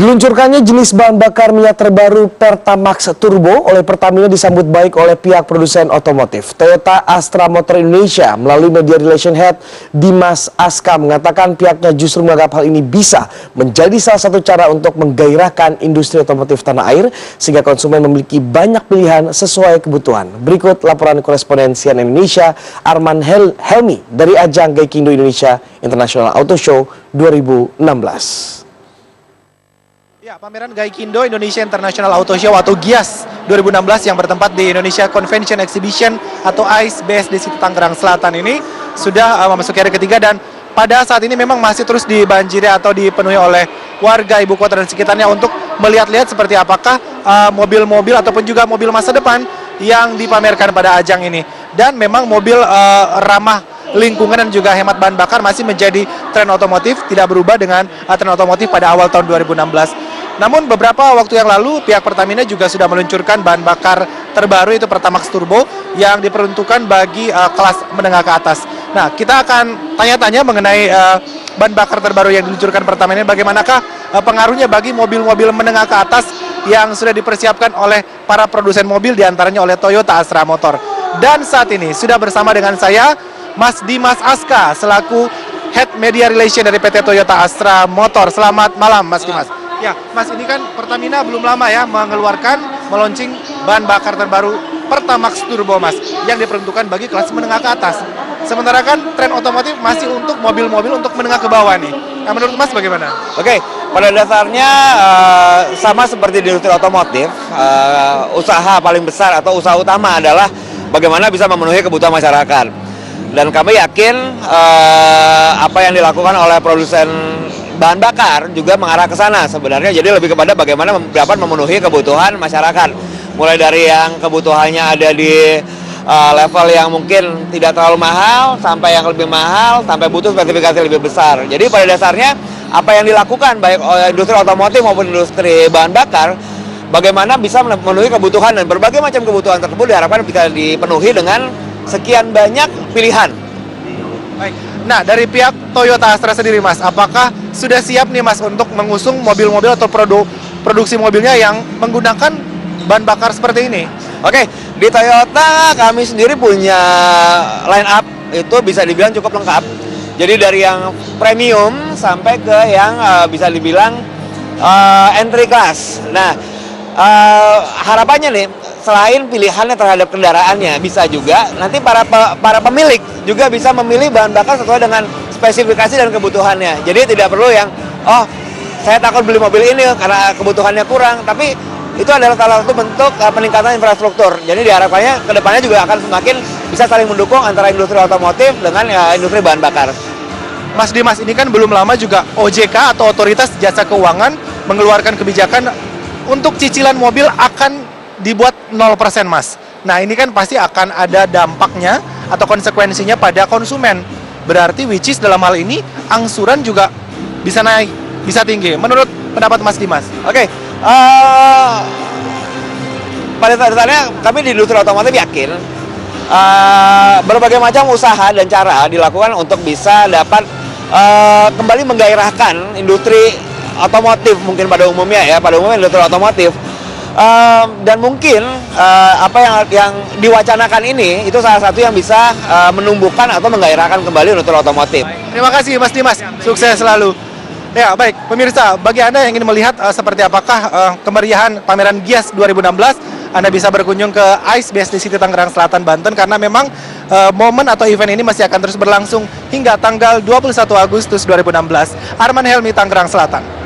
Diluncurkannya jenis bahan bakar minyak terbaru Pertamax Turbo oleh Pertamina disambut baik oleh pihak produsen otomotif. Toyota Astra Motor Indonesia melalui Media Relation Head Dimas Aska mengatakan pihaknya justru menganggap hal ini bisa menjadi salah satu cara untuk menggairahkan industri otomotif tanah air sehingga konsumen memiliki banyak pilihan sesuai kebutuhan. Berikut laporan koresponden CNN Indonesia Arman Helmi dari ajang Gaikindo Indonesia International Auto Show 2016. Ya, pameran Gaikindo Indonesia International Auto Show atau GIAS 2016 yang bertempat di Indonesia Convention Exhibition atau ICE BSD City Tangerang Selatan ini sudah memasuki hari ketiga dan pada saat ini memang masih terus dibanjiri atau dipenuhi oleh warga ibu kota dan sekitarnya untuk melihat-lihat seperti apakah mobil-mobil ataupun juga mobil masa depan yang dipamerkan pada ajang ini. Dan memang mobil ramah lingkungan dan juga hemat bahan bakar masih menjadi tren otomotif, tidak berubah dengan tren otomotif pada awal tahun 2016. Namun beberapa waktu yang lalu pihak Pertamina juga sudah meluncurkan bahan bakar terbaru yaitu Pertamax Turbo yang diperuntukkan bagi kelas menengah ke atas. Nah, kita akan tanya-tanya mengenai bahan bakar terbaru yang diluncurkan Pertamina, bagaimanakah pengaruhnya bagi mobil-mobil menengah ke atas yang sudah dipersiapkan oleh para produsen mobil diantaranya oleh Toyota Astra Motor. Dan saat ini sudah bersama dengan saya Mas Dimas Aska selaku Head Media Relation dari PT Toyota Astra Motor. Selamat malam Mas Dimas. Ya, Mas, ini kan Pertamina belum lama ya meluncing bahan bakar terbaru Pertamax Turbo, Mas, yang diperuntukkan bagi kelas menengah ke atas. Sementara kan tren otomotif masih untuk mobil-mobil untuk menengah ke bawah nih. Nah, menurut Mas bagaimana? Oke, pada dasarnya sama seperti di industri otomotif, usaha paling besar atau usaha utama adalah bagaimana bisa memenuhi kebutuhan masyarakat. Dan kami yakin apa yang dilakukan oleh produsen bahan bakar juga mengarah ke sana sebenarnya. Jadi lebih kepada bagaimana dapat memenuhi kebutuhan masyarakat. Mulai dari yang kebutuhannya ada di level yang mungkin tidak terlalu mahal, sampai yang lebih mahal, sampai butuh spesifikasi lebih besar. Jadi pada dasarnya apa yang dilakukan baik oleh industri otomotif maupun industri bahan bakar, bagaimana bisa memenuhi kebutuhan dan berbagai macam kebutuhan tersebut diharapkan bisa dipenuhi dengan sekian banyak pilihan. Baik. Nah, dari pihak Toyota Astra sendiri, Mas, apakah sudah siap nih, Mas, untuk mengusung mobil-mobil atau produksi mobilnya yang menggunakan bahan bakar seperti ini? Oke, di Toyota kami sendiri punya line up itu bisa dibilang cukup lengkap. Jadi dari yang premium sampai ke yang bisa dibilang entry class. Nah, harapannya nih, selain pilihannya terhadap kendaraannya, bisa juga nanti para pemilik juga bisa memilih bahan bakar sesuai dengan spesifikasi dan kebutuhannya. Jadi tidak perlu yang, oh saya takut beli mobil ini karena kebutuhannya kurang, tapi itu adalah salah satu bentuk peningkatan infrastruktur. Jadi diharapkannya kedepannya juga akan semakin bisa saling mendukung antara industri otomotif dengan industri bahan bakar. Mas Dimas, ini kan belum lama juga OJK atau Otoritas Jasa Keuangan mengeluarkan kebijakan untuk cicilan mobil akan dibuat 0%, Mas. Nah, ini kan pasti akan ada dampaknya atau konsekuensinya pada konsumen. Berarti which is dalam hal ini angsuran juga bisa naik, bisa tinggi. Menurut pendapat Mas Dimas? Oke, pada dasarnya kami di industri otomotif yakin berbagai macam usaha dan cara dilakukan untuk bisa dapat kembali menggairahkan industri otomotif mungkin pada umumnya ya, pada umumnya industri otomotif. Dan mungkin apa yang diwacanakan ini itu salah satu yang bisa menumbuhkan atau menggairahkan kembali industri otomotif. Terima kasih Mas Dimas, sukses selalu. Ya, baik pemirsa, bagi Anda yang ingin melihat seperti apakah kemeriahan pameran GIAS 2016, Anda bisa berkunjung ke ICE BSD City Tangerang Selatan, Banten, karena memang momen atau event ini masih akan terus berlangsung hingga tanggal 21 Agustus 2016. Arman Helmi, Tangerang Selatan.